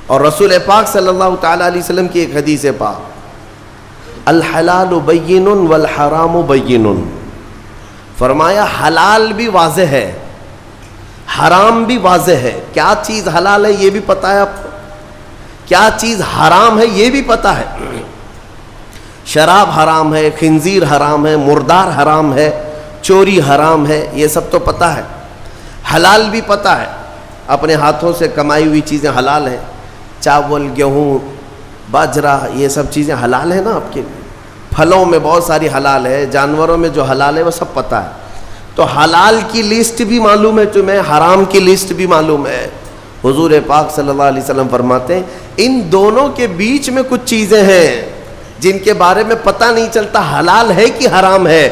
اور رسول پاک صلی اللہ تعالیٰ علیہ وسلم کی ایک حدیث پاک، الحلال بین والحرام بین، فرمایا حلال بھی واضح ہے، حرام بھی واضح ہے۔ کیا چیز حلال ہے یہ بھی پتہ ہے آپ کو، کیا چیز حرام ہے یہ بھی پتہ ہے۔ شراب حرام ہے، خنزیر حرام ہے، مردار حرام ہے، چوری حرام ہے، یہ سب تو پتہ ہے۔ حلال بھی پتہ ہے، اپنے ہاتھوں سے کمائی ہوئی چیزیں حلال ہیں، چاول، گیہوں، باجرہ، یہ سب چیزیں حلال ہیں نا آپ کے لیے۔ پھلوں میں بہت ساری حلال ہے، جانوروں میں جو حلال ہے وہ سب پتہ ہے۔ تو حلال کی لسٹ بھی معلوم ہے تمہیں، حرام کی لسٹ بھی معلوم ہے۔ حضور پاک صلی اللہ علیہ وسلم فرماتے ہیں ان دونوں کے بیچ میں کچھ چیزیں ہیں جن کے بارے میں پتہ نہیں چلتا حلال ہے کہ حرام ہے،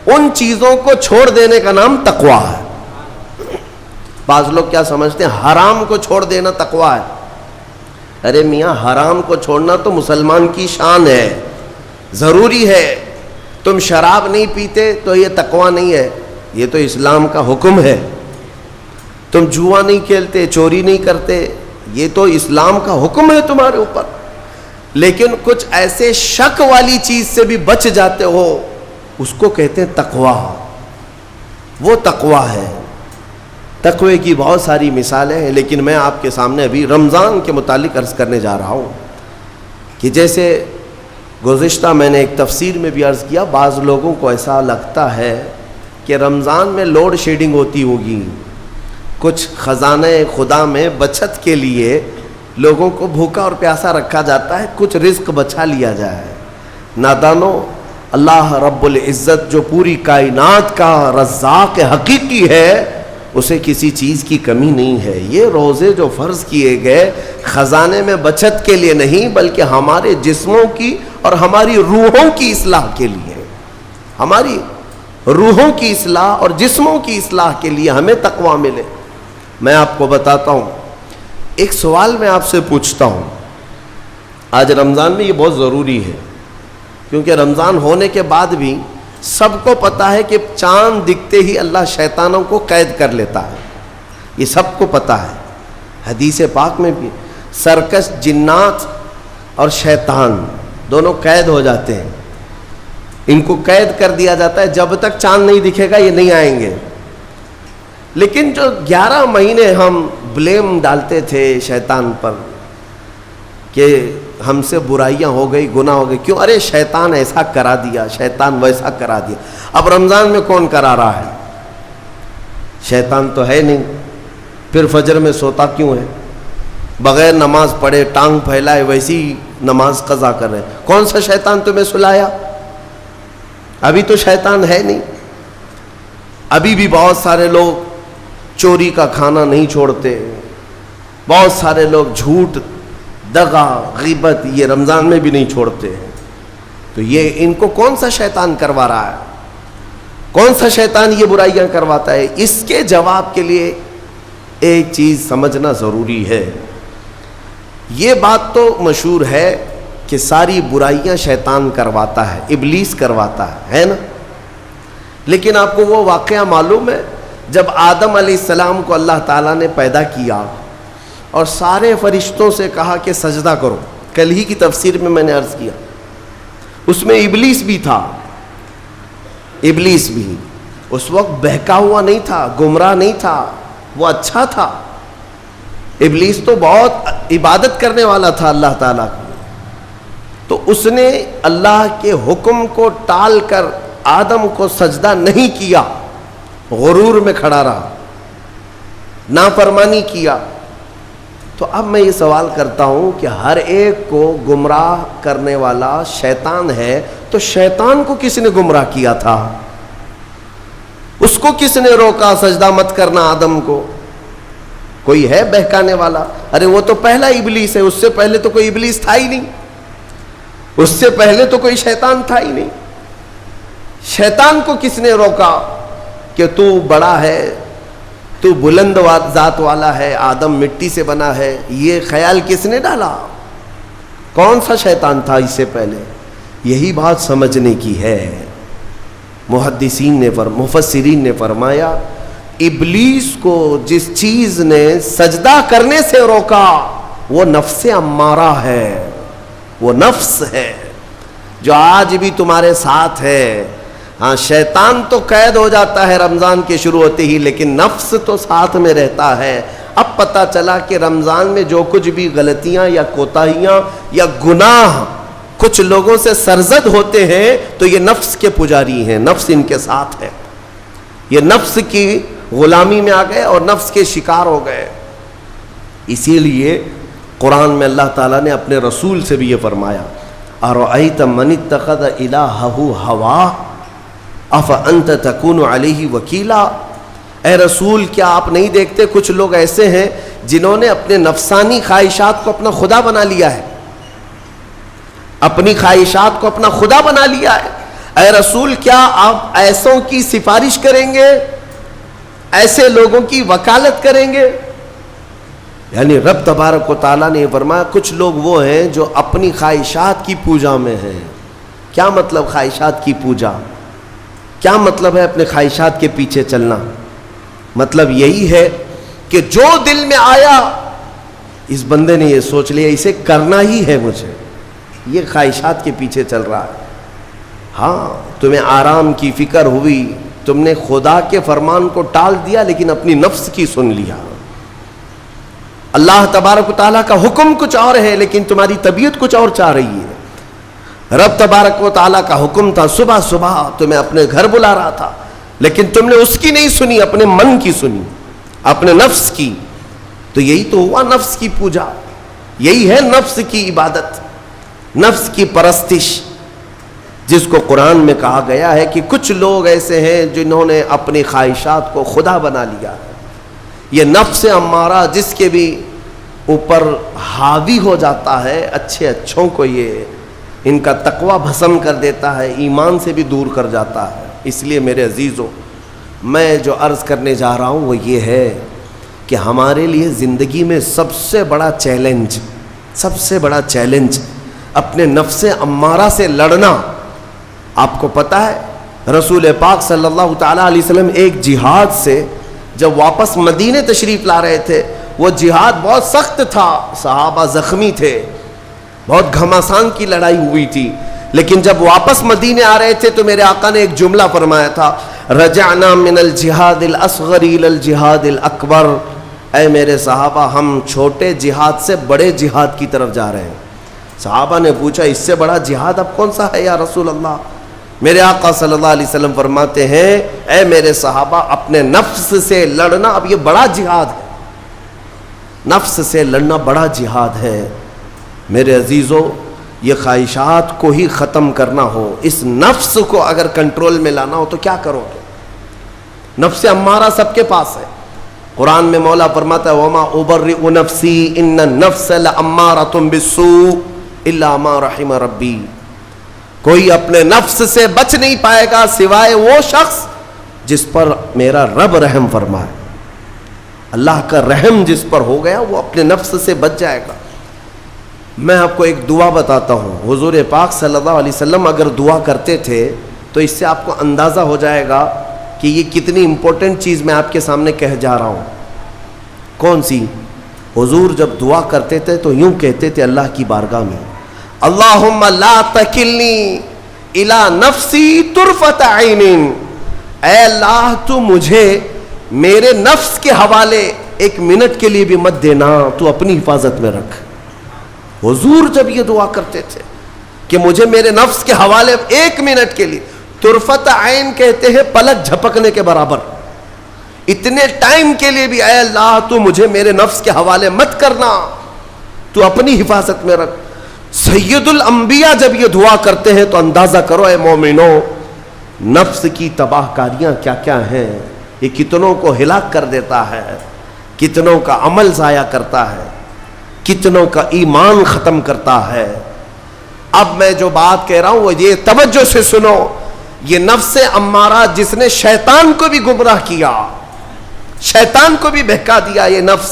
ان چیزوں کو چھوڑ دینے کا نام تقویٰ ہے۔ بعض لوگ کیا سمجھتے ہیں حرام کو چھوڑ دینا تقویٰ ہے۔ ارے میاں، حرام کو چھوڑنا تو مسلمان کی شان ہے، ضروری ہے۔ تم شراب نہیں پیتے تو یہ تقویٰ نہیں ہے، یہ تو اسلام کا حکم ہے۔ تم جوا نہیں کھیلتے، چوری نہیں کرتے، یہ تو اسلام کا حکم ہے تمہارے اوپر۔ لیکن کچھ ایسے شک والی چیز سے بھی بچ جاتے ہو، اس کو کہتے ہیں تقویٰ، وہ تقویٰ ہے۔ تقوی کی بہت ساری مثالیں ہیں، لیکن میں آپ کے سامنے ابھی رمضان کے متعلق عرض کرنے جا رہا ہوں کہ جیسے گزشتہ میں نے ایک تفسیر میں بھی عرض کیا، بعض لوگوں کو ایسا لگتا ہے کہ رمضان میں لوڈ شیڈنگ ہوتی ہوگی، کچھ خزانہ خدا میں بچت کے لیے لوگوں کو بھوکا اور پیاسا رکھا جاتا ہے، کچھ رزق بچا لیا جائے۔ نادانو، اللہ رب العزت جو پوری کائنات کا رزاق حقیقی ہے، اسے کسی چیز کی کمی نہیں ہے۔ یہ روزے جو فرض کیے گئے خزانے میں بچت کے لیے نہیں، بلکہ ہمارے جسموں کی اور ہماری روحوں کی اصلاح کے لیے، ہماری روحوں کی اصلاح اور جسموں کی اصلاح کے لیے ہمیں تقویٰ ملے۔ میں آپ کو بتاتا ہوں، ایک سوال میں آپ سے پوچھتا ہوں، آج رمضان میں یہ بہت ضروری ہے، کیونکہ رمضان ہونے کے بعد بھی سب کو پتہ ہے کہ چاند دکھتے ہی اللہ شیطانوں کو قید کر لیتا ہے، یہ سب کو پتہ ہے۔ حدیث پاک میں بھی سرکش جنات اور شیطان دونوں قید ہو جاتے ہیں، ان کو قید کر دیا جاتا ہے، جب تک چاند نہیں دکھے گا یہ نہیں آئیں گے۔ لیکن جو 11 مہینے ہم بلیم ڈالتے تھے شیطان پر کہ ہم سے برائیاں ہو گئی، گناہ ہو گئی، کیوں؟ ارے شیطان ایسا کرا دیا، شیطان ویسا کرا دیا۔ اب رمضان میں کون کرا رہا ہے؟ شیطان تو ہے نہیں، پھر فجر میں سوتا کیوں ہے؟ بغیر نماز پڑھے ٹانگ پھیلائے ویسی نماز قضا کر رہے ہیں۔ کون سا شیطان تمہیں سلایا؟ ابھی تو شیطان ہے نہیں۔ ابھی بھی بہت سارے لوگ چوری کا کھانا نہیں چھوڑتے، بہت سارے لوگ جھوٹ، دغا، غیبت یہ رمضان میں بھی نہیں چھوڑتے ہیں۔ تو یہ ان کو کون سا شیطان کروا رہا ہے؟ کون سا شیطان یہ برائیاں کرواتا ہے؟ اس کے جواب کے لیے ایک چیز سمجھنا ضروری ہے۔ یہ بات تو مشہور ہے کہ ساری برائیاں شیطان کرواتا ہے، ابلیس کرواتا ہے نا؟ لیکن آپ کو وہ واقعہ معلوم ہے جب آدم علیہ السلام کو اللہ تعالیٰ نے پیدا کیا اور سارے فرشتوں سے کہا کہ سجدہ کرو، کل ہی کی تفسیر میں نے عرض کیا، اس میں ابلیس بھی تھا۔ ابلیس بھی اس وقت بہکا ہوا نہیں تھا، گمراہ نہیں تھا، وہ اچھا تھا۔ ابلیس تو بہت عبادت کرنے والا تھا اللہ تعالیٰ کی، تو اس نے اللہ کے حکم کو ٹال کر آدم کو سجدہ نہیں کیا، غرور میں کھڑا رہا، نافرمانی کیا۔ تو اب میں یہ سوال کرتا ہوں کہ ہر ایک کو گمراہ کرنے والا شیطان ہے، تو شیطان کو کس نے گمراہ کیا تھا؟ اس کو کس نے روکا سجدہ مت کرنا آدم کو؟ کوئی ہے بہکانے والا؟ ارے وہ تو پہلا ابلیس ہے، اس سے پہلے تو کوئی ابلیس تھا ہی نہیں، اس سے پہلے تو کوئی شیطان تھا ہی نہیں۔ شیطان کو کس نے روکا کہ تو بڑا ہے، تو بلند ذات والا ہے، آدم مٹی سے بنا ہے؟ یہ خیال کس نے ڈالا؟ کون سا شیطان تھا اس سے پہلے؟ یہی بات سمجھنے کی ہے۔ محدثین نے مفسرین نے فرمایا ابلیس کو جس چیز نے سجدہ کرنے سے روکا وہ نفس امارہ ہے، وہ نفس ہے جو آج بھی تمہارے ساتھ ہے. ہاں شیطان تو قید ہو جاتا ہے رمضان کے شروع ہوتے ہی، لیکن نفس تو ساتھ میں رہتا ہے. اب پتہ چلا کہ رمضان میں جو کچھ بھی غلطیاں یا کوتاہیاں یا گناہ کچھ لوگوں سے سرزد ہوتے ہیں تو یہ نفس کے پجاری ہیں، نفس ان کے ساتھ ہے. یہ نفس کی غلامی میں آ گئے اور نفس کے شکار ہو گئے. اسی لیے قرآن میں اللہ تعالیٰ نے اپنے رسول سے بھی یہ فرمایا، اَرَأَيْتَ مَنِ اتَّخَذَ إِلَٰهَهُ هَوَاهُ أَفَأَنْتَ تَكُونُ عَلَيْهِ وَكِيلًا. اے رسول کیا آپ نہیں دیکھتے کچھ لوگ ایسے ہیں جنہوں نے اپنے نفسانی خواہشات کو اپنا خدا بنا لیا ہے، اپنی خواہشات کو اپنا خدا بنا لیا ہے. اے رسول کیا آپ ایسوں کی سفارش کریں گے، ایسے لوگوں کی وکالت کریں گے؟ یعنی رب تبارک و تعالیٰ نے یہ فرمایا کچھ لوگ وہ ہیں جو اپنی خواہشات کی پوجا میں ہیں. کیا مطلب خواہشات کی پوجا؟ کیا مطلب ہے اپنے خواہشات کے پیچھے چلنا؟ مطلب یہی ہے کہ جو دل میں آیا اس بندے نے یہ سوچ لیا اسے کرنا ہی ہے مجھے، یہ خواہشات کے پیچھے چل رہا ہے. ہاں تمہیں آرام کی فکر ہوئی، تم نے خدا کے فرمان کو ٹال دیا لیکن اپنی نفس کی سن لیا. اللہ تبارک و تعالیٰ کا حکم کچھ اور ہے لیکن تمہاری طبیعت کچھ اور چاہ رہی ہے. رب تبارک و تعالیٰ کا حکم تھا صبح صبح تمہیں اپنے گھر بلا رہا تھا لیکن تم نے اس کی نہیں سنی، اپنے من کی سنی، اپنے نفس کی. تو یہی تو ہوا نفس کی پوجا، یہی ہے نفس کی عبادت، نفس کی پرستش، جس کو قرآن میں کہا گیا ہے کہ کچھ لوگ ایسے ہیں جنہوں نے اپنی خواہشات کو خدا بنا لیا. یہ نفس امارہ جس کے بھی اوپر حاوی ہو جاتا ہے، اچھے اچھوں کو یہ ان کا تقوی بھسم کر دیتا ہے، ایمان سے بھی دور کر جاتا ہے. اس لیے میرے عزیزوں میں جو عرض کرنے جا رہا ہوں وہ یہ ہے کہ ہمارے لیے زندگی میں سب سے بڑا چیلنج اپنے نفس امارہ سے لڑنا. آپ کو پتہ ہے رسول پاک صلی اللہ تعالیٰ علیہ وسلم ایک جہاد سے جب واپس مدینے تشریف لا رہے تھے، وہ جہاد بہت سخت تھا، صحابہ زخمی تھے، بہت گھماسان کی لڑائی ہوئی تھی. لیکن جب واپس مدینے آ رہے تھے تو میرے آقا نے ایک جملہ فرمایا تھا، رجعنا من الجہاد الاصغر الى الجہاد الاکبر. اے میرے صحابہ ہم چھوٹے جہاد سے بڑے جہاد کی طرف جا رہے ہیں. صحابہ نے پوچھا اس سے بڑا جہاد اب کون سا ہے یا رسول اللہ؟ میرے آقا صلی اللہ علیہ وسلم فرماتے ہیں اے میرے صحابہ اپنے نفس سے لڑنا اب یہ بڑا جہاد ہے، نفس سے لڑنا بڑا جہاد ہے. میرے عزیزو یہ خواہشات کو ہی ختم کرنا ہو، اس نفس کو اگر کنٹرول میں لانا ہو تو کیا کرو گے؟ نفس امارہ سب کے پاس ہے. قرآن میں مولا فرماتا ہے وَمَا أُبَرِّئُ نَفْسِي إِنَّ النَّفْسَ لَأَمَّارَةٌ بِالسُّوءِ إِلَّا مَا رَحِمَ رَبِّي. کوئی اپنے نفس سے بچ نہیں پائے گا سوائے وہ شخص جس پر میرا رب رحم فرمائے. اللہ کا رحم جس پر ہو گیا وہ اپنے نفس سے بچ جائے گا. میں آپ کو ایک دعا بتاتا ہوں. حضور پاک صلی اللہ علیہ وسلم اگر دعا کرتے تھے تو اس سے آپ کو اندازہ ہو جائے گا کہ یہ کتنی امپورٹنٹ چیز میں آپ کے سامنے کہہ جا رہا ہوں. کون سی؟ حضور جب دعا کرتے تھے تو یوں کہتے تھے اللہ کی بارگاہ میں، اللہم لا تکلنی الی نفسی طرفۃ عین. اے اللہ تو مجھے میرے نفس کے حوالے ایک منٹ کے لیے بھی مت دینا، تو اپنی حفاظت میں رکھ. حضور جب یہ دعا کرتے تھے کہ مجھے میرے نفس کے حوالے ایک منٹ کے لیے، طرفۃ عین کہتے ہیں پلک جھپکنے کے برابر، اتنے ٹائم کے لیے بھی اے اللہ تو مجھے میرے نفس کے حوالے مت کرنا، تو اپنی حفاظت میں رکھ. سید الانبیاء جب یہ دعا کرتے ہیں تو اندازہ کرو اے مومنو نفس کی تباہ کاریاں کیا کیا ہیں. یہ کتنوں کو ہلاک کر دیتا ہے، کتنوں کا عمل ضائع کرتا ہے، کتنوں کا ایمان ختم کرتا ہے. اب میں جو بات کہہ رہا ہوں وہ یہ توجہ سے سنو. یہ نفس امارہ جس نے شیطان کو بھی گمراہ کیا، شیطان کو بھی بہکا دیا، یہ نفس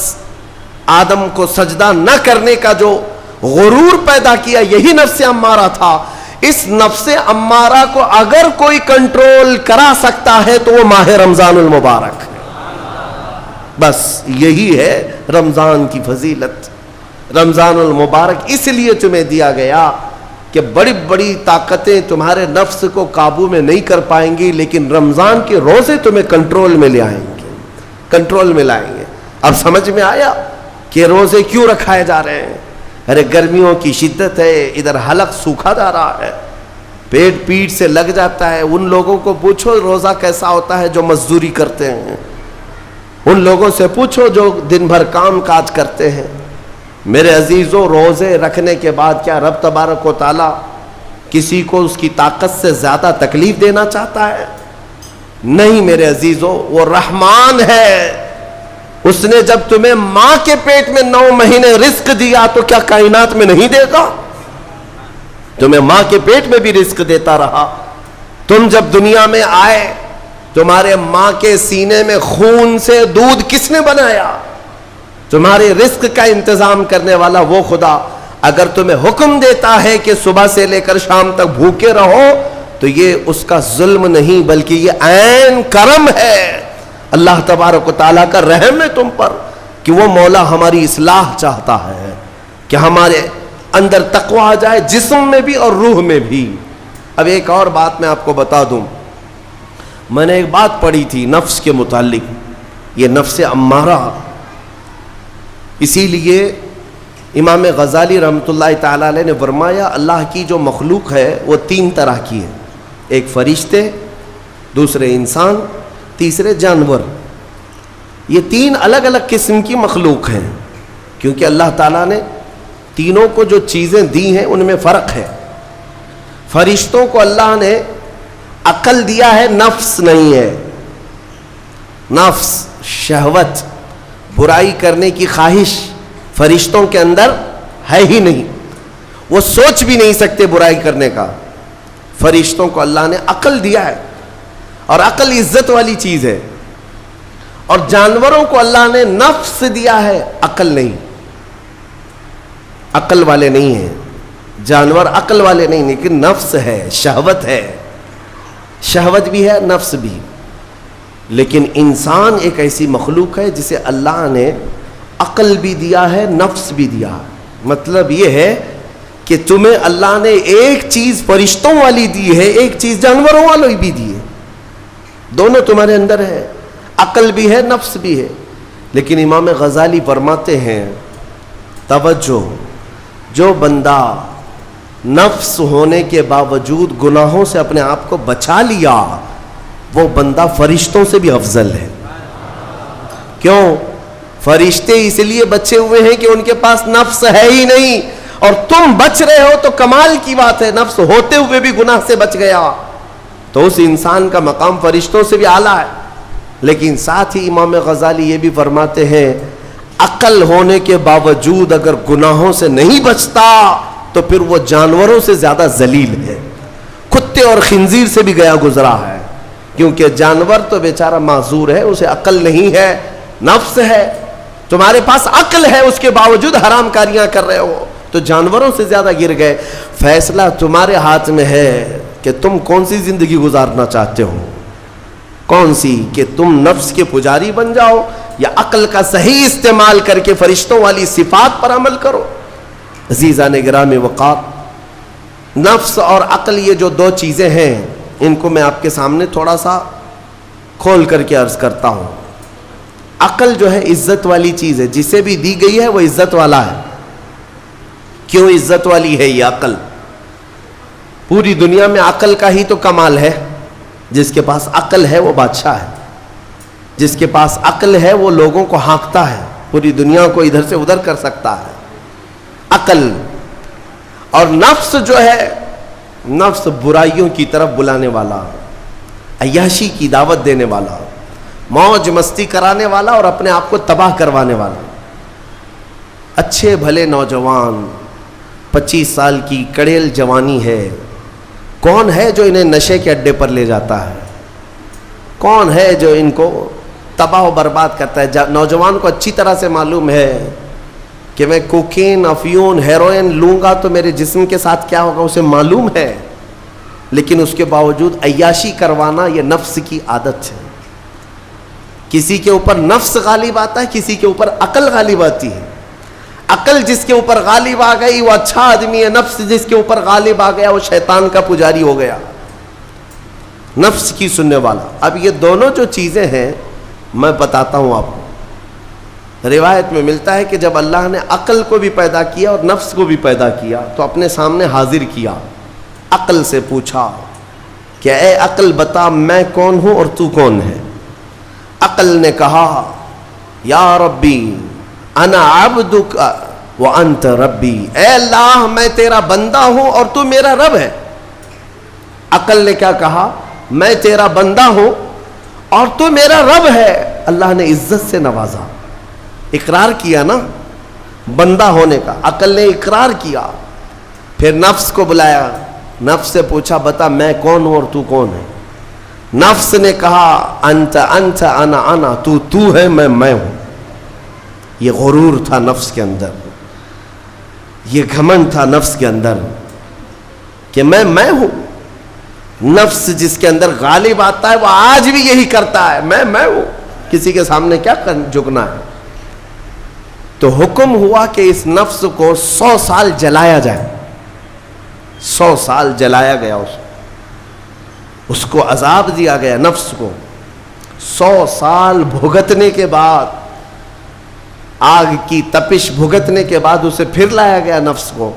آدم کو سجدہ نہ کرنے کا جو غرور پیدا کیا یہی نفس امارہ تھا. اس نفس امارہ کو اگر کوئی کنٹرول کرا سکتا ہے تو وہ ماہ رمضان المبارک. بس یہی ہے رمضان کی فضیلت. رمضان المبارک اس لیے تمہیں دیا گیا کہ بڑی بڑی طاقتیں تمہارے نفس کو قابو میں نہیں کر پائیں گی، لیکن رمضان کے روزے تمہیں کنٹرول میں لے آئیں گے، کنٹرول میں لائیں گے۔ اب سمجھ میں آیا کہ روزے کیوں رکھائے جا رہے ہیں؟ ارے گرمیوں کی شدت ہے، ادھر حلق سوکھا جا رہا ہے، پیٹ پیٹ سے لگ جاتا ہے۔ ان لوگوں کو پوچھو روزہ کیسا ہوتا ہے جو مزدوری کرتے ہیں، ان لوگوں سے پوچھو جو دن بھر کام کاج کرتے ہیں۔ میرے عزیزوں، روزے رکھنے کے بعد کیا رب تبارک و تعالی کسی کو اس کی طاقت سے زیادہ تکلیف دینا چاہتا ہے؟ نہیں میرے عزیزوں، وہ رحمان ہے۔ اس نے جب تمہیں ماں کے پیٹ میں 9 مہینے رزق دیا تو کیا کائنات میں نہیں دے گا؟ تمہیں ماں کے پیٹ میں بھی رزق دیتا رہا۔ تم جب دنیا میں آئے، تمہارے ماں کے سینے میں خون سے دودھ کس نے بنایا؟ تمہارے رزق کا انتظام کرنے والا وہ خدا اگر تمہیں حکم دیتا ہے کہ صبح سے لے کر شام تک بھوکے رہو تو یہ اس کا ظلم نہیں بلکہ یہ عین کرم ہے، اللہ تبارک و تعالیٰ کا رحم ہے تم پر کہ وہ مولا ہماری اصلاح چاہتا ہے کہ ہمارے اندر تقوی آ جائے، جسم میں بھی اور روح میں بھی۔ اب ایک اور بات میں آپ کو بتا دوں، میں نے ایک بات پڑھی تھی نفس کے متعلق، یہ نفس امارہ، اسی لیے امام غزالی رحمۃ اللہ تعالیٰ علیہ نے فرمایا اللہ کی جو مخلوق ہے وہ 3 طرح کی ہے، ایک فرشتے، دوسرے انسان، تیسرے جانور۔ یہ 3 الگ الگ قسم کی مخلوق ہیں، کیونکہ اللہ تعالیٰ نے تینوں کو جو چیزیں دی ہیں ان میں فرق ہے۔ فرشتوں کو اللہ نے عقل دیا ہے، نفس نہیں ہے۔ نفس، شہوت، برائی کرنے کی خواہش فرشتوں کے اندر ہے ہی نہیں، وہ سوچ بھی نہیں سکتے برائی کرنے کا۔ فرشتوں کو اللہ نے عقل دیا ہے، اور عقل عزت والی چیز ہے۔ اور جانوروں کو اللہ نے نفس دیا ہے، عقل نہیں، عقل والے نہیں ہیں جانور، عقل والے نہیں، لیکن نفس ہے، شہوت ہے، شہوت بھی ہے، نفس بھی۔ لیکن انسان ایک ایسی مخلوق ہے جسے اللہ نے عقل بھی دیا ہے، نفس بھی دیا ہے۔ مطلب یہ ہے کہ تمہیں اللہ نے ایک چیز فرشتوں والی دی ہے، ایک چیز جانوروں والی بھی دی ہے، دونوں تمہارے اندر ہے، عقل بھی ہے، نفس بھی ہے۔ لیکن امام غزالی فرماتے ہیں توجہ، جو بندہ نفس ہونے کے باوجود گناہوں سے اپنے آپ کو بچا لیا وہ بندہ فرشتوں سے بھی افضل ہے۔ کیوں؟ فرشتے اس لیے بچے ہوئے ہیں کہ ان کے پاس نفس ہے ہی نہیں، اور تم بچ رہے ہو تو کمال کی بات ہے، نفس ہوتے ہوئے بھی گناہ سے بچ گیا تو اس انسان کا مقام فرشتوں سے بھی اعلیٰ ہے۔ لیکن ساتھ ہی امام غزالی یہ بھی فرماتے ہیں عقل ہونے کے باوجود اگر گناہوں سے نہیں بچتا تو پھر وہ جانوروں سے زیادہ ذلیل ہے، کتے اور خنزیر سے بھی گیا گزرا ہے، کیونکہ جانور تو بیچارہ معذور ہے، اسے عقل نہیں ہے، نفس ہے۔ تمہارے پاس عقل ہے، اس کے باوجود حرام کاریاں کر رہے ہو تو جانوروں سے زیادہ گر گئے۔ فیصلہ تمہارے ہاتھ میں ہے کہ تم کون سی زندگی گزارنا چاہتے ہو، کون سی، کہ تم نفس کے پجاری بن جاؤ یا عقل کا صحیح استعمال کر کے فرشتوں والی صفات پر عمل کرو۔ عزیزان گرامی وقار، نفس اور عقل یہ جو 2 چیزیں ہیں ان کو میں آپ کے سامنے تھوڑا سا کھول کر کے عرض کرتا ہوں۔ عقل جو ہے عزت والی چیز ہے، جسے بھی دی گئی ہے وہ عزت والا ہے۔ کیوں عزت والی ہے یہ عقل؟ پوری دنیا میں عقل کا ہی تو کمال ہے، جس کے پاس عقل ہے وہ بادشاہ ہے، جس کے پاس عقل ہے وہ لوگوں کو ہانکتا ہے، پوری دنیا کو ادھر سے ادھر کر سکتا ہے، عقل۔ اور نفس جو ہے، نفس برائیوں کی طرف بلانے والا، عیاشی کی دعوت دینے والا، موج مستی کرانے والا اور اپنے آپ کو تباہ کروانے والا۔ اچھے بھلے نوجوان، 25 سال کی کڑیل جوانی ہے، کون ہے جو انہیں نشے کے اڈے پر لے جاتا ہے؟ کون ہے جو ان کو تباہ و برباد کرتا ہے؟ نوجوان کو اچھی طرح سے معلوم ہے کہ میں کوکین، افیون، ہیروئن لوں گا تو میرے جسم کے ساتھ کیا ہوگا، اسے معلوم ہے، لیکن اس کے باوجود عیاشی کروانا یہ نفس کی عادت ہے۔ کسی کے اوپر نفس غالب آتا ہے، کسی کے اوپر عقل غالب آتی ہے۔ عقل جس کے اوپر غالب آ گئی وہ اچھا آدمی ہے، نفس جس کے اوپر غالب آ گیا وہ شیطان کا پجاری ہو گیا، نفس کی سننے والا۔ اب یہ دونوں جو چیزیں ہیں میں بتاتا ہوں آپ کو۔ روایت میں ملتا ہے کہ جب اللہ نے عقل کو بھی پیدا کیا اور نفس کو بھی پیدا کیا تو اپنے سامنے حاضر کیا، عقل سے پوچھا کہ اے عقل بتا میں کون ہوں اور تو کون ہے؟ عقل نے کہا یا ربی انا عبدک وانت ربی، اے اللہ میں تیرا بندہ ہوں اور تو میرا رب ہے۔ عقل نے کیا کہا؟ میں تیرا بندہ ہوں اور تو میرا رب ہے۔ اللہ نے عزت سے نوازا، اقرار کیا نا بندہ ہونے کا، عقل نے اقرار کیا۔ پھر نفس کو بلایا، نفس سے پوچھا بتا میں کون ہوں اور تو کون ہے؟ نفس نے کہا انت انت انا انا، تو ہے میں ہوں۔ یہ غرور تھا نفس کے اندر، یہ گھمنڈ تھا نفس کے اندر کہ میں ہوں۔ نفس جس کے اندر غالب آتا ہے وہ آج بھی یہی کرتا ہے، میں ہوں، کسی کے سامنے کیا جھکنا ہے۔ تو حکم ہوا کہ اس نفس کو 100 سال جلایا جائے، 100 سال جلایا گیا، اس کو عذاب دیا گیا نفس کو۔ 100 سال بھگتنے کے بعد، آگ کی تپش بھگتنے کے بعد اسے پھر لایا گیا نفس کو۔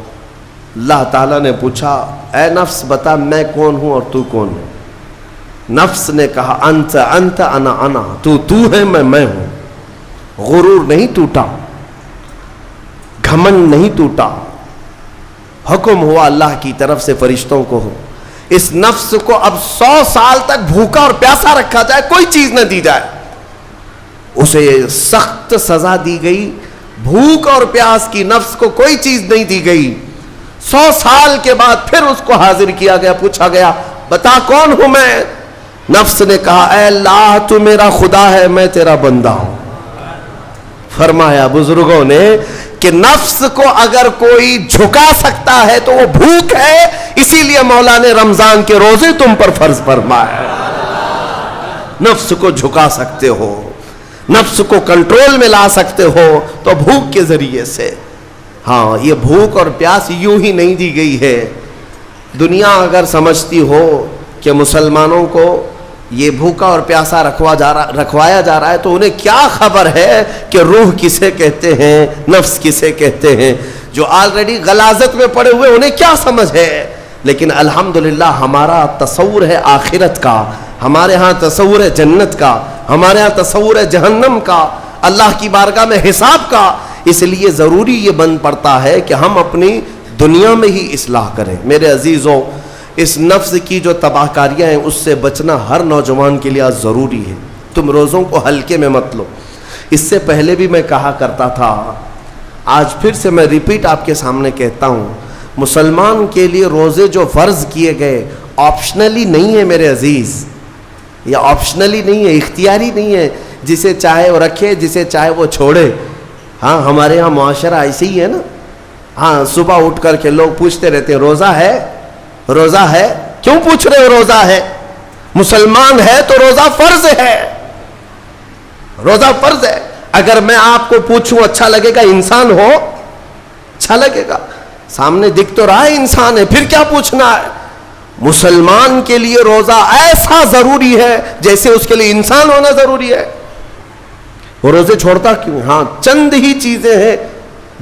اللہ تعالیٰ نے پوچھا اے نفس بتا میں کون ہوں اور تو کون ہے؟ نفس نے کہا انت انت انا انا، تو ہے میں ہوں۔ غرور نہیں ٹوٹا، گھمنڈ نہیں ٹوٹا۔ حکم ہوا اللہ کی طرف سے فرشتوں کو، اس نفس کو اب 100 سال تک بھوکا اور پیاسا رکھا جائے، کوئی چیز نہ دی جائے۔ اسے سخت سزا دی گئی، بھوک اور پیاس کی نفس کو کوئی چیز نہیں دی گئی۔ 100 سال کے بعد پھر اس کو حاضر کیا گیا، پوچھا گیا بتا کون ہوں میں؟ نفس نے کہا اے اللہ تو میرا خدا ہے، میں تیرا بندہ ہوں۔ فرمایا بزرگوں نے کہ نفس کو اگر کوئی جھکا سکتا ہے تو وہ بھوک ہے، اسی لیے مولا نے رمضان کے روزے تم پر فرض فرمایا۔ نفس کو جھکا سکتے ہو، نفس کو کنٹرول میں لا سکتے ہو تو بھوک کے ذریعے سے۔ ہاں یہ بھوک اور پیاس یوں ہی نہیں دی گئی ہے۔ دنیا اگر سمجھتی ہو کہ مسلمانوں کو یہ بھوکا اور پیاسا رکھوایا جا رہا ہے تو انہیں کیا خبر ہے کہ روح کسے کہتے ہیں، نفس کسے کہتے ہیں؟ جو آلریڈی غلاظت میں پڑے ہوئے انہیں کیا سمجھ ہے؟ لیکن الحمدللہ ہمارا تصور ہے آخرت کا، ہمارے ہاں تصور ہے جنت کا، ہمارے ہاں تصور ہے جہنم کا، اللہ کی بارگاہ میں حساب کا۔ اس لیے ضروری یہ بن پڑتا ہے کہ ہم اپنی دنیا میں ہی اصلاح کریں۔ میرے عزیزوں، اس نفس کی جو تباہ کاریاں ہیں اس سے بچنا ہر نوجوان کے لیے آج ضروری ہے۔ تم روزوں کو ہلکے میں مت لو۔ اس سے پہلے بھی میں کہا کرتا تھا، آج پھر سے میں ریپیٹ آپ کے سامنے کہتا ہوں، مسلمان کے لیے روزے جو فرض کیے گئے آپشنلی نہیں ہے میرے عزیز، یہ آپشنلی نہیں ہے، اختیاری نہیں ہے، جسے چاہے وہ رکھے جسے چاہے وہ چھوڑے۔ ہاں ہمارے ہاں معاشرہ ایسے ہی ہے نا، ہاں صبح اٹھ کر کے لوگ پوچھتے رہتے ہیں روزہ ہے، روزہ ہے؟ کیوں پوچھ رہے ہو روزہ ہے؟ مسلمان ہے تو روزہ فرض ہے، روزہ فرض ہے۔ اگر میں آپ کو پوچھوں اچھا لگے گا؟ انسان ہو اچھا لگے گا، سامنے دکھ تو رہا ہے انسان ہے، پھر کیا پوچھنا ہے؟ مسلمان کے لیے روزہ ایسا ضروری ہے جیسے اس کے لیے انسان ہونا ضروری ہے۔ وہ روزے چھوڑتا کیوں؟ ہاں چند ہی چیزیں ہیں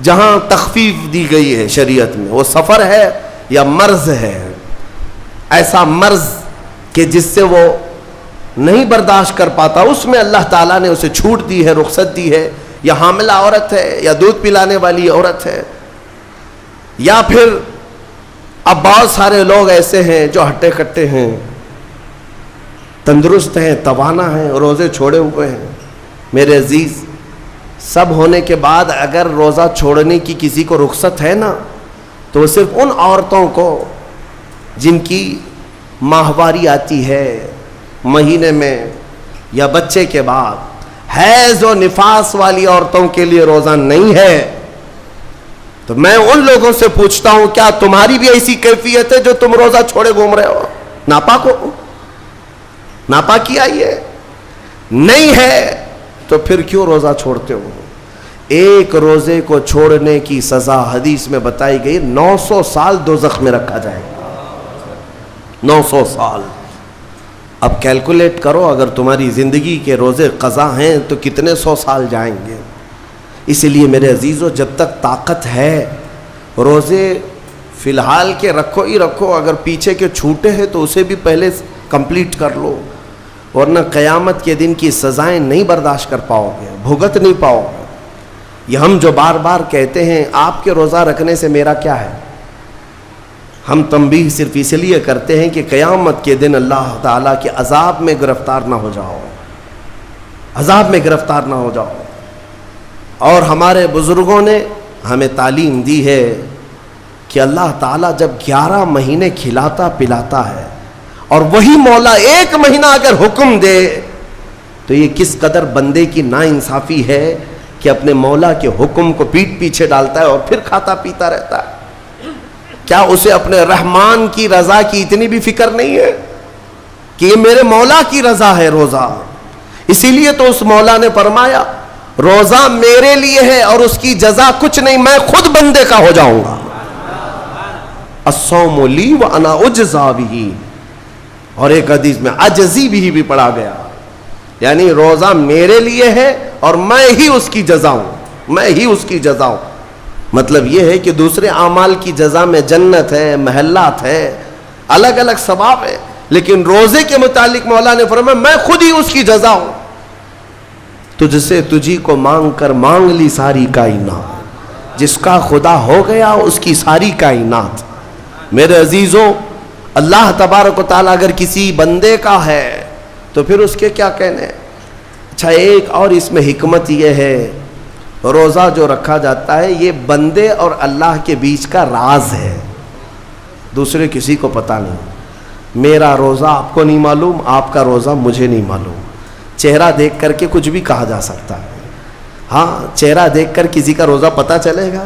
جہاں تخفیف دی گئی ہے شریعت میں، وہ سفر ہے یا مرض ہے، ایسا مرض کہ جس سے وہ نہیں برداشت کر پاتا، اس میں اللہ تعالیٰ نے اسے چھوٹ دی ہے، رخصت دی ہے، یا حاملہ عورت ہے، یا دودھ پلانے والی عورت ہے، یا پھر اب بہت سارے لوگ ایسے ہیں جو ہٹے کٹے ہیں، تندرست ہیں، توانا ہیں، روزے چھوڑے ہوئے ہیں۔ میرے عزیز، سب ہونے کے بعد اگر روزہ چھوڑنے کی کسی کو رخصت ہے نا تو وہ صرف ان عورتوں کو جن کی ماہواری آتی ہے مہینے میں یا بچے کے بعد، حیض و نفاس والی عورتوں کے لیے روزہ نہیں ہے۔ تو میں ان لوگوں سے پوچھتا ہوں کیا تمہاری بھی ایسی کیفیت ہے جو تم روزہ چھوڑے گھوم رہے ہو؟ ناپاک ہو؟ ناپاکی آئی ہے؟ نہیں ہے تو پھر کیوں روزہ چھوڑتے ہو؟ ایک روزے کو چھوڑنے کی سزا حدیث میں بتائی گئی 900 سال دوزخ میں رکھا جائے گا. 900 سال. اب کیلکولیٹ کرو, اگر تمہاری زندگی کے روزے قضا ہیں تو کتنے 100 سال جائیں گے. اسی لیے میرے عزیزو, جب تک طاقت ہے روزے فی الحال کے رکھو ہی رکھو. اگر پیچھے کے چھوٹے ہیں تو اسے بھی پہلے کمپلیٹ کر لو, ورنہ قیامت کے دن کی سزائیں نہیں برداشت کر پاؤ گے, بھگت نہیں پاؤ گے. یہ ہم جو بار بار کہتے ہیں آپ کے روزہ رکھنے سے میرا کیا ہے, ہم تنبیہ صرف اس لیے کرتے ہیں کہ قیامت کے دن اللہ تعالیٰ کے عذاب میں گرفتار نہ ہو جاؤ, عذاب میں گرفتار نہ ہو جاؤ. اور ہمارے بزرگوں نے ہمیں تعلیم دی ہے کہ اللہ تعالیٰ جب 11 مہینے کھلاتا پلاتا ہے اور وہی مولا 1 مہینہ اگر حکم دے تو یہ کس قدر بندے کی ناانصافی ہے کہ اپنے مولا کے حکم کو پیٹ پیچھے ڈالتا ہے اور پھر کھاتا پیتا رہتا ہے. کیا اسے اپنے رحمان کی رضا کی اتنی بھی فکر نہیں ہے کہ یہ میرے مولا کی رضا ہے روزہ. اسی لیے تو اس مولا نے فرمایا روزہ میرے لیے ہے اور اس کی جزا کچھ نہیں, میں خود بندے کا ہو جاؤں گا. الصوم لی وانا اجزا بہ. اور ایک حدیث میں عجزی بھی پڑھا گیا, یعنی روزہ میرے لیے ہے اور میں ہی اس کی جزا ہوں, میں ہی اس کی جزا ہوں. مطلب یہ ہے کہ دوسرے اعمال کی جزا میں جنت ہے, محلات ہے, الگ الگ ثواب ہے, لیکن روزے کے متعلق مولا نے فرمایا میں خود ہی اس کی جزا ہوں. تجھ سے تجھی کو مانگ کر مانگ لی ساری کائنات, جس کا خدا ہو گیا اس کی ساری کائنات. میرے عزیزوں, اللہ تبارک و تعالیٰ اگر کسی بندے کا ہے تو پھر اس کے کیا کہنے. اچھا, ایک اور اس میں حکمت یہ ہے, روزہ جو رکھا جاتا ہے یہ بندے اور اللہ کے بیچ کا راز ہے, دوسرے کسی کو پتہ نہیں. میرا روزہ آپ کو نہیں معلوم, آپ کا روزہ مجھے نہیں معلوم. چہرہ دیکھ کر کے کچھ بھی کہا جا سکتا ہے. ہاں, چہرہ دیکھ کر کسی کا روزہ پتہ چلے گا.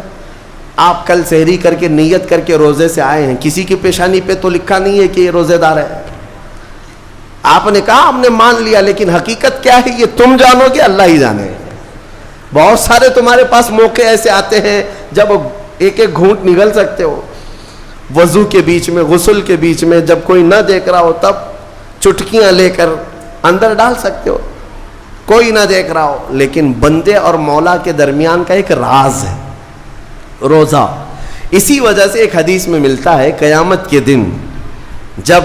آپ کل سحری کر کے نیت کر کے روزے سے آئے ہیں, کسی کی پیشانی پہ تو لکھا نہیں ہے کہ یہ روزے دار ہے. آپ نے کہا ہم نے مان لیا, لیکن حقیقت کیا ہے یہ تم جانو گے, اللہ ہی جانے. بہت سارے تمہارے پاس موقع ایسے آتے ہیں جب ایک ایک گھونٹ نگل سکتے ہو, وضو کے بیچ میں, غسل کے بیچ میں, جب کوئی نہ دیکھ رہا ہو تب چٹکیاں لے کر اندر ڈال سکتے ہو, کوئی نہ دیکھ رہا ہو. لیکن بندے اور مولا کے درمیان کا ایک راز ہے روزہ. اسی وجہ سے ایک حدیث میں ملتا ہے قیامت کے دن جب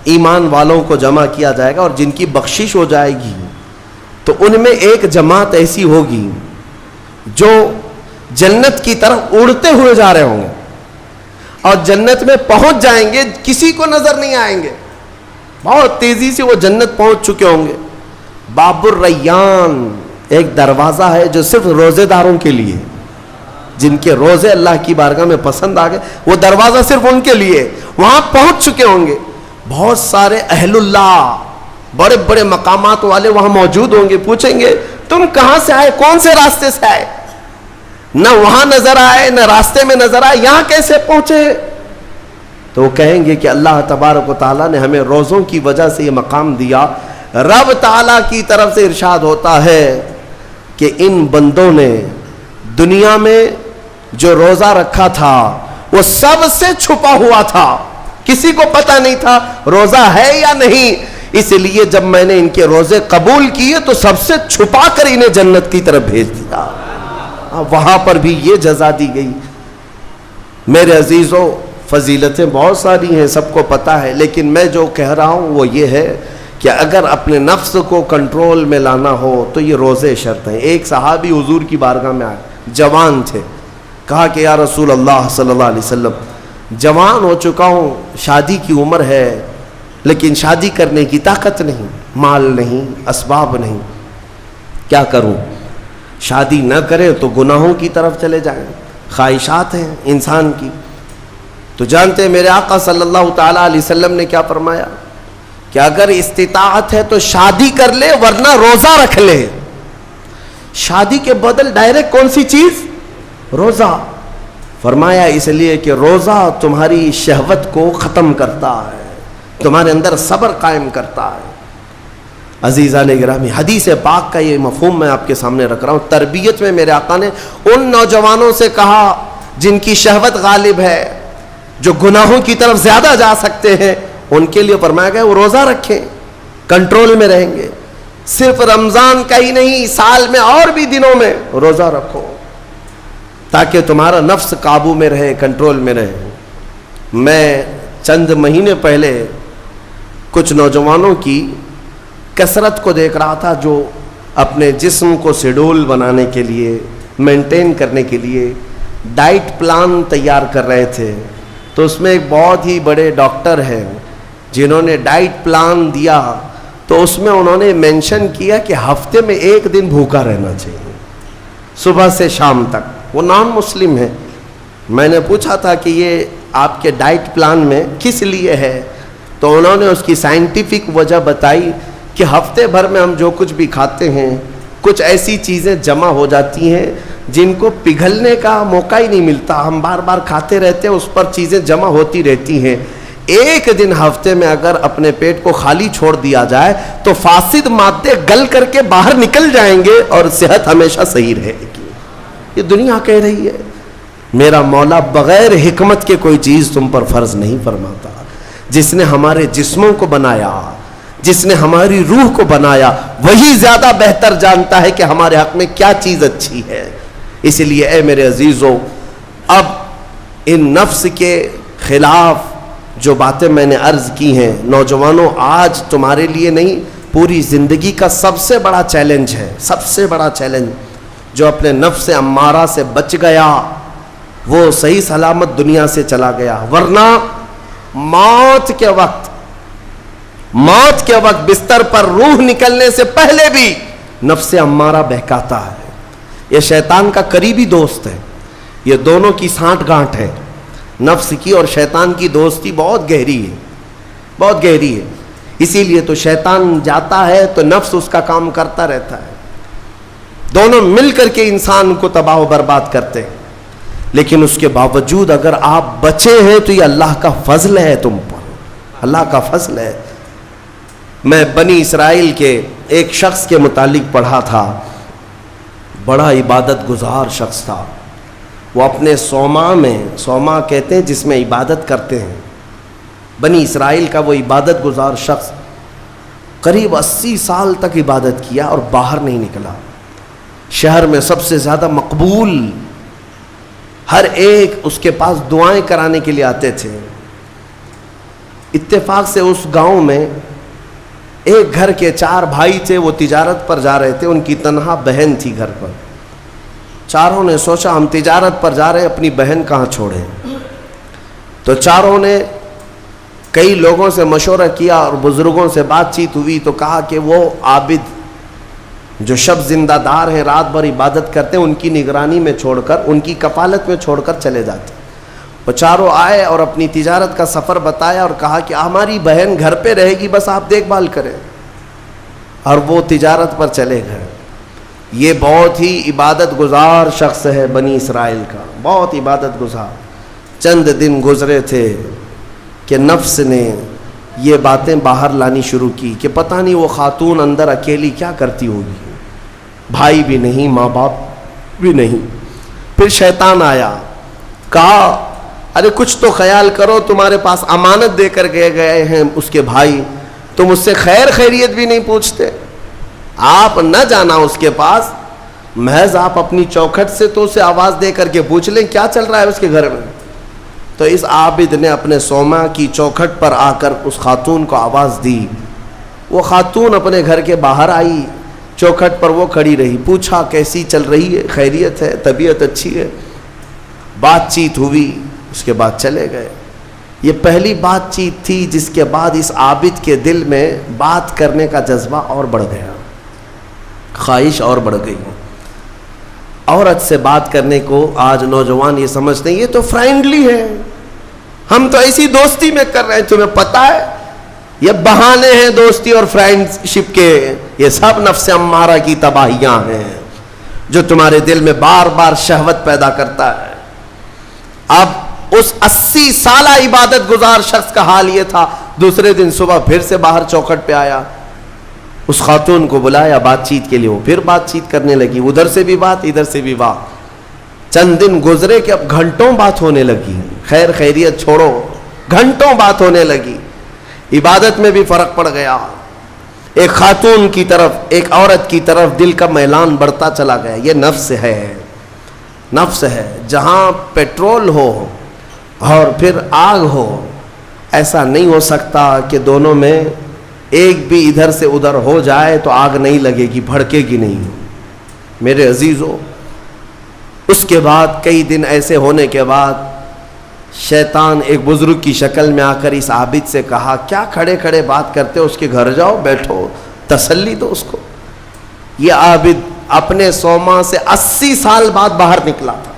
ایمان والوں کو جمع کیا جائے گا اور جن کی بخشش ہو جائے گی تو ان میں ایک جماعت ایسی ہوگی جو جنت کی طرف اڑتے ہوئے جا رہے ہوں گے اور جنت میں پہنچ جائیں گے, کسی کو نظر نہیں آئیں گے, بہت تیزی سے وہ جنت پہنچ چکے ہوں گے. باب الریان ایک دروازہ ہے جو صرف روزے داروں کے لیے, جن کے روزے اللہ کی بارگاہ میں پسند آ گئے, وہ دروازہ صرف ان کے لیے. وہاں پہنچ چکے ہوں گے, بہت سارے اہل اللہ, بڑے بڑے مقامات والے وہاں موجود ہوں گے. پوچھیں گے تم کہاں سے آئے, کون سے راستے سے آئے؟ نہ وہاں نظر آئے نہ راستے میں نظر آئے, یہاں کیسے پہنچے؟ تو وہ کہیں گے کہ اللہ تبارک و تعالیٰ نے ہمیں روزوں کی وجہ سے یہ مقام دیا. رب تعالیٰ کی طرف سے ارشاد ہوتا ہے کہ ان بندوں نے دنیا میں جو روزہ رکھا تھا وہ سب سے چھپا ہوا تھا, کسی کو پتہ نہیں تھا روزہ ہے یا نہیں. اس لیے جب میں نے ان کے روزے قبول کیے تو سب سے چھپا کر انہیں جنت کی طرف بھیج دیا. وہاں پر بھی یہ جزا دی گئی. میرے عزیزوں, فضیلتیں بہت ساری ہیں, سب کو پتہ ہے, لیکن میں جو کہہ رہا ہوں وہ یہ ہے کہ اگر اپنے نفس کو کنٹرول میں لانا ہو تو یہ روزے شرط ہیں. ایک صحابی حضور کی بارگاہ میں آئے, جوان تھے, کہا کہ یا رسول اللہ صلی اللہ علیہ وسلم, جوان ہو چکا ہوں, شادی کی عمر ہے, لیکن شادی کرنے کی طاقت نہیں, مال نہیں, اسباب نہیں, کیا کروں؟ شادی نہ کرے تو گناہوں کی طرف چلے جائیں, خواہشات ہیں انسان کی. تو جانتے ہیں میرے آقا صلی اللہ تعالیٰ علیہ وسلم نے کیا فرمایا کہ اگر استطاعت ہے تو شادی کر لے, ورنہ روزہ رکھ لے. شادی کے بدل ڈائریکٹ کون سی چیز؟ روزہ. فرمایا اس لیے کہ روزہ تمہاری شہوت کو ختم کرتا ہے, تمہارے اندر صبر قائم کرتا ہے. عزیزان گرامی، حدیث پاک کا یہ مفہوم میں آپ کے سامنے رکھ رہا ہوں۔ تربیت میں میرے آقا نے ان نوجوانوں سے کہا جن کی شہوت غالب ہے، جو گناہوں کی طرف زیادہ جا سکتے ہیں، ان کے لیے فرمایا گیا وہ روزہ رکھیں، کنٹرول میں رہیں گے۔ صرف رمضان کا ہی نہیں، سال میں اور بھی دنوں میں روزہ رکھو تاکہ تمہارا نفس قابو میں رہے، کنٹرول میں رہے۔ میں چند مہینے پہلے کچھ نوجوانوں کی کثرت کو دیکھ رہا تھا جو اپنے جسم کو شیڈول بنانے کے لیے، مینٹین کرنے کے لیے ڈائٹ پلان تیار کر رہے تھے۔ تو اس میں ایک بہت ہی بڑے ڈاکٹر ہیں جنہوں نے ڈائٹ پلان دیا، تو اس میں انہوں نے مینشن کیا کہ ہفتے میں ایک دن بھوکا رہنا چاہیے، صبح سے شام تک۔ وہ نان مسلم ہے۔ میں نے پوچھا تھا کہ یہ آپ کے ڈائٹ پلان میں کس لیے ہے؟ تو انہوں نے اس کی سائنٹیفک وجہ بتائی کہ ہفتے بھر میں ہم جو کچھ بھی کھاتے ہیں، کچھ ایسی چیزیں جمع ہو جاتی ہیں جن کو پگھلنے کا موقع ہی نہیں ملتا، ہم بار بار کھاتے رہتے ہیں، اس پر چیزیں جمع ہوتی رہتی ہیں۔ ایک دن ہفتے میں اگر اپنے پیٹ کو خالی چھوڑ دیا جائے تو فاسد مادے گل کر کے باہر نکل جائیں گے اور صحت ہمیشہ صحیح رہے گی۔ یہ دنیا کہہ رہی ہے۔ میرا مولا بغیر حکمت کے کوئی چیز تم پر فرض نہیں فرماتا۔ جس نے ہمارے جسموں کو بنایا، جس نے ہماری روح کو بنایا، وہی زیادہ بہتر جانتا ہے کہ ہمارے حق میں کیا چیز اچھی ہے۔ اس لیے اے میرے عزیزو، اب ان نفس کے خلاف جو باتیں میں نے عرض کی ہیں، نوجوانوں، آج تمہارے لیے نہیں، پوری زندگی کا سب سے بڑا چیلنج ہے، سب سے بڑا چیلنج۔ جو اپنے نفس امارہ سے بچ گیا وہ صحیح سلامت دنیا سے چلا گیا، ورنہ موت کے وقت بستر پر روح نکلنے سے پہلے بھی نفس امارہ بہکاتا ہے۔ یہ شیطان کا قریبی دوست ہے، یہ دونوں کی سانٹھ گانٹھ ہے۔ نفس کی اور شیطان کی دوستی بہت گہری ہے، بہت گہری ہے۔ اسی لیے تو شیطان جاتا ہے تو نفس اس کا کام کرتا رہتا ہے، دونوں مل کر کے انسان کو تباہ و برباد کرتے ہیں۔ لیکن اس کے باوجود اگر آپ بچے ہیں تو یہ اللہ کا فضل ہے تم پر، اللہ کا فضل ہے۔ میں بنی اسرائیل کے ایک شخص کے متعلق پڑھا تھا، بڑا عبادت گزار شخص تھا۔ وہ اپنے صومعہ کہتے ہیں جس میں عبادت کرتے ہیں، بنی اسرائیل کا وہ عبادت گزار شخص قریب 80 سال تک عبادت کیا اور باہر نہیں نکلا۔ شہر میں سب سے زیادہ مقبول، ہر ایک اس کے پاس دعائیں کرانے کے لیے آتے تھے۔ اتفاق سے اس گاؤں میں ایک گھر کے 4 بھائی تھے، وہ تجارت پر جا رہے تھے، ان کی تنہا بہن تھی گھر پر۔ چاروں نے سوچا ہم تجارت پر جا رہے ہیں، اپنی بہن کہاں چھوڑیں؟ تو چاروں نے کئی لوگوں سے مشورہ کیا اور بزرگوں سے بات چیت ہوئی تو کہا کہ وہ عابد جو شب زندہ دار ہیں، رات بھر عبادت کرتے ہیں، ان کی نگرانی میں چھوڑ کر، ان کی کفالت میں چھوڑ کر چلے جاتے۔ وہ چاروں آئے اور اپنی تجارت کا سفر بتایا اور کہا کہ ہماری بہن گھر پہ رہے گی، بس آپ دیکھ بھال کریں، اور وہ تجارت پر چلے گئے۔ یہ بہت ہی عبادت گزار شخص ہے بنی اسرائیل کا، بہت عبادت گزار۔ چند دن گزرے تھے کہ نفس نے یہ باتیں باہر لانی شروع کی کہ پتہ نہیں وہ خاتون اندر اکیلی کیا کرتی ہوگی، بھائی بھی نہیں، ماں باپ بھی نہیں۔ پھر شیطان آیا، کہا ارے کچھ تو خیال کرو، تمہارے پاس امانت دے کر گئے ہیں اس کے بھائی، تم اس سے خیر خیریت بھی نہیں پوچھتے۔ آپ نہ جانا اس کے پاس، محض آپ اپنی چوکھٹ سے تو اسے آواز دے کر کے پوچھ لیں کیا چل رہا ہے اس کے گھر میں۔ تو اس عابد نے اپنے صومعہ کی چوکھٹ پر آ کر اس خاتون کو آواز دی۔ وہ خاتون اپنے گھر کے باہر آئی، چوکھٹ پر وہ کھڑی رہی، پوچھا کیسی چل رہی ہے، خیریت ہے، طبیعت اچھی ہے، بات چیت ہوئی، اس کے بعد چلے گئے۔ یہ پہلی بات چیت تھی جس کے بعد اس عابد کے دل میں بات کرنے کا جذبہ اور بڑھ گیا، خواہش اور بڑھ گئی۔ عورت سے بات کرنے کو آج نوجوان یہ سمجھتے ہیں یہ تو فرینڈلی ہے، ہم تو ایسی دوستی میں کر رہے ہیں، تمہیں پتہ ہے یہ بہانے ہیں دوستی اور فرینڈشپ کے، یہ سب نفس امارہ کی تباہیاں ہیں جو تمہارے دل میں بار بار شہوت پیدا کرتا ہے۔ اب اس 80 سالہ عبادت گزار شخص کا حال یہ تھا، دوسرے دن صبح پھر سے باہر چوکھٹ پہ آیا، اس خاتون کو بلایا بات چیت کے لیے، وہ پھر بات چیت کرنے لگی، ادھر سے بھی بات ادھر سے بھی بات. چند دن گزرے کہ اب گھنٹوں بات ہونے لگی. خیر خیریت چھوڑو، گھنٹوں بات ہونے لگی. عبادت میں بھی فرق پڑ گیا. ایک خاتون کی طرف، ایک عورت کی طرف دل کا میلان بڑھتا چلا گیا. یہ نفس ہے، نفس ہے. جہاں پیٹرول ہو اور پھر آگ ہو، ایسا نہیں ہو سکتا کہ دونوں میں ایک بھی ادھر سے ادھر ہو جائے تو آگ نہیں لگے گی، بھڑکے گی نہیں. میرے عزیزو، اس کے بعد کئی دن ایسے ہونے کے بعد شیطان ایک بزرگ کی شکل میں آ کر اس عابد سے کہا، کیا کھڑے کھڑے بات کرتے ہو، اس کے گھر جاؤ، بیٹھو، تسلی دو اس کو. یہ عابد اپنے 100 ماہ سے 80 سال بعد باہر نکلا تھا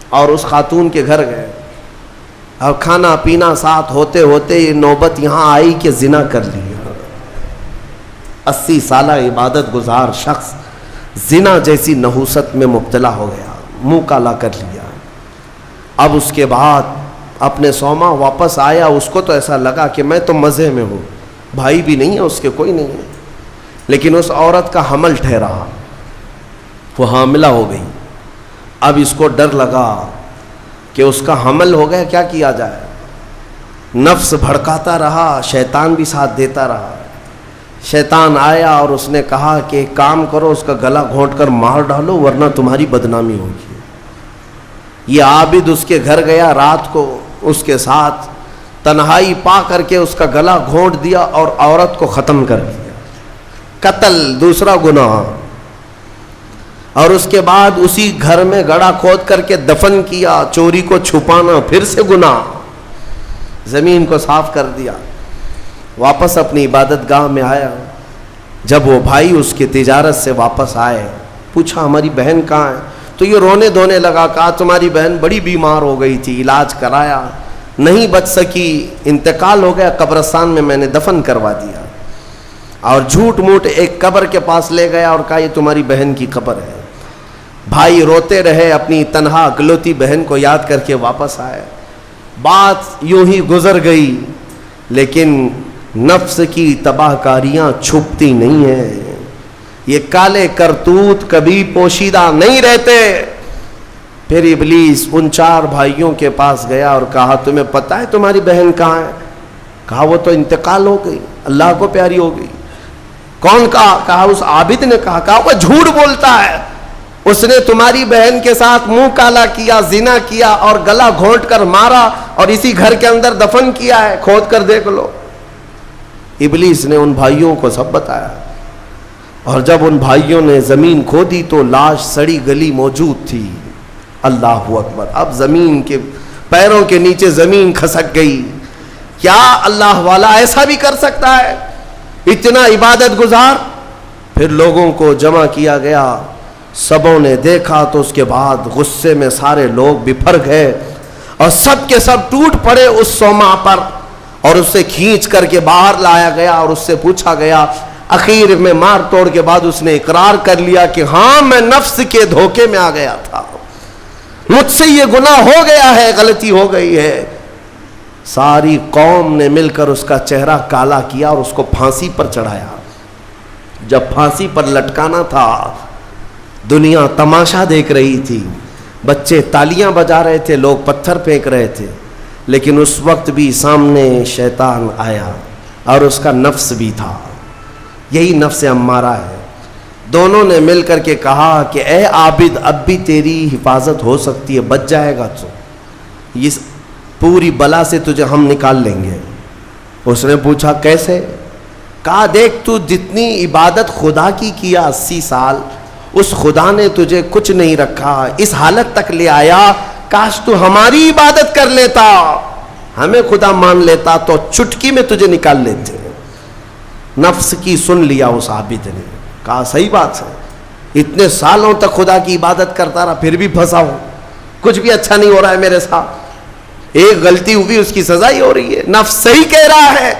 اور اس خاتون کے گھر گئے. اور کھانا پینا ساتھ ہوتے ہوتے یہ نوبت یہاں آئی کہ زنا کر لیا. 80 سالہ عبادت گزار شخص زنا جیسی نحوست میں مبتلا ہو گیا، منہ کالا کر لیا. اب اس کے بعد اپنے 100 ماہ واپس آیا. اس کو تو ایسا لگا کہ میں تو مزے میں ہوں، بھائی بھی نہیں ہے اس کے، کوئی نہیں ہے. لیکن اس عورت کا حمل ٹھہرا، وہ حاملہ ہو گئی. اب اس کو ڈر لگا کہ اس کا حمل ہو گیا، کیا کیا جائے. نفس بھڑکاتا رہا، شیطان بھی ساتھ دیتا رہا. شیطان آیا اور اس نے کہا کہ ایک کام کرو، اس کا گلا گھونٹ کر مار ڈالو ورنہ تمہاری بدنامی ہوگی. یہ عابد اس کے گھر گیا، رات کو اس کے ساتھ تنہائی پا کر کے اس کا گلا گھونٹ دیا اور عورت کو ختم کر دیا. قتل دوسرا گناہ. اور اس کے بعد اسی گھر میں گڑھا کھود کر کے دفن کیا. چوری کو چھپانا پھر سے گناہ. زمین کو صاف کر دیا. واپس اپنی عبادت گاہ میں آیا. جب وہ بھائی اس کی تجارت سے واپس آئے، پوچھا ہماری بہن کہاں ہے، تو یہ رونے دھونے لگا. کہا تمہاری بہن بڑی بیمار ہو گئی تھی، علاج کرایا، نہیں بچ سکی، انتقال ہو گیا، قبرستان میں میں نے دفن کروا دیا. اور جھوٹ موٹ ایک قبر کے پاس لے گیا اور کہا یہ تمہاری بہن کی قبر ہے. بھائی روتے رہے، اپنی تنہا اکلوتی بہن کو یاد کر کے واپس آئے. بات یوں ہی گزر گئی، لیکن نفس کی تباہ کاریاں چھپتی نہیں ہیں. یہ کالے کرتوت کبھی پوشیدہ نہیں رہتے. پھر ابلیس ان 4 بھائیوں کے پاس گیا اور کہا تمہیں پتہ ہے تمہاری بہن کہاں ہے؟ کہا وہ تو انتقال ہو گئی، اللہ کو پیاری ہو گئی. کون کہا؟ کہا اس عابد نے کہا. کہا وہ جھوٹ بولتا ہے، اس نے تمہاری بہن کے ساتھ منہ کالا کیا، زنا کیا اور گلا گھونٹ کر مارا اور اسی گھر کے اندر دفن کیا ہے، کھود کر دیکھ لو. ابلیس نے ان بھائیوں کو سب بتایا. اور جب ان بھائیوں نے زمین کھودی تو لاش سڑی گلی موجود تھی. اللہ اکبر. اب زمین کے پیروں کے نیچے زمین کھسک گئی. کیا اللہ والا ایسا بھی کر سکتا ہے؟ اتنا عبادت گزار. پھر لوگوں کو جمع کیا گیا، سبوں نے دیکھا تو اس کے بعد غصے میں سارے لوگ بپھر گئے اور سب کے سب ٹوٹ پڑے اس سوما پر اور اسے کھینچ کر کے باہر لایا گیا اور اس سے پوچھا گیا. اخیر میں مار توڑ کے بعد اس نے اقرار کر لیا کہ ہاں میں نفس کے دھوکے میں آ گیا تھا، مجھ سے یہ گناہ ہو گیا ہے، غلطی ہو گئی ہے. ساری قوم نے مل کر اس کا چہرہ کالا کیا اور اس کو پھانسی پر چڑھایا. جب پھانسی پر لٹکانا تھا، دنیا تماشا دیکھ رہی تھی، بچے تالیاں بجا رہے تھے، لوگ پتھر پھینک رہے تھے. لیکن اس وقت بھی سامنے شیطان آیا اور اس کا نفس بھی تھا. یہی نفس امارہ ہے. دونوں نے مل کر کے کہا کہ اے عابد اب بھی تیری حفاظت ہو سکتی ہے، بچ جائے گا تو، اس پوری بلا سے تجھے ہم نکال لیں گے. اس نے پوچھا کیسے؟ کہا دیکھ تو جتنی عبادت خدا کی کیا 80 سال، اس خدا نے تجھے کچھ نہیں رکھا، اس حالت تک لے آیا. کاش تو ہماری عبادت کر لیتا، ہمیں خدا مان لیتا تو چٹکی میں تجھے نکال لیتے. نفس کی سن لیا اس عابد نے. کہا صحیح بات ہے، اتنے سالوں تک خدا کی عبادت کرتا رہا پھر بھی پھنسا ہوں، کچھ بھی اچھا نہیں ہو رہا ہے میرے ساتھ. ایک غلطی ہوئی اس کی سزا ہی ہو رہی ہے. نفس صحیح کہہ رہا ہے.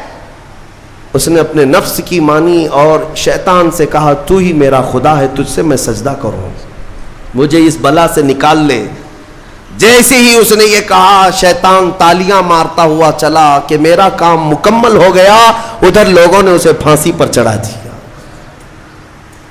اس نے اپنے نفس کی مانی اور شیطان سے کہا تو ہی میرا خدا ہے، تجھ سے میں سجدہ کروں، مجھے اس بلا سے نکال لے. جیسے ہی اس نے یہ کہا، شیطان تالیاں مارتا ہوا چلا کہ میرا کام مکمل ہو گیا. ادھر لوگوں نے اسے پھانسی پر چڑھا دیا.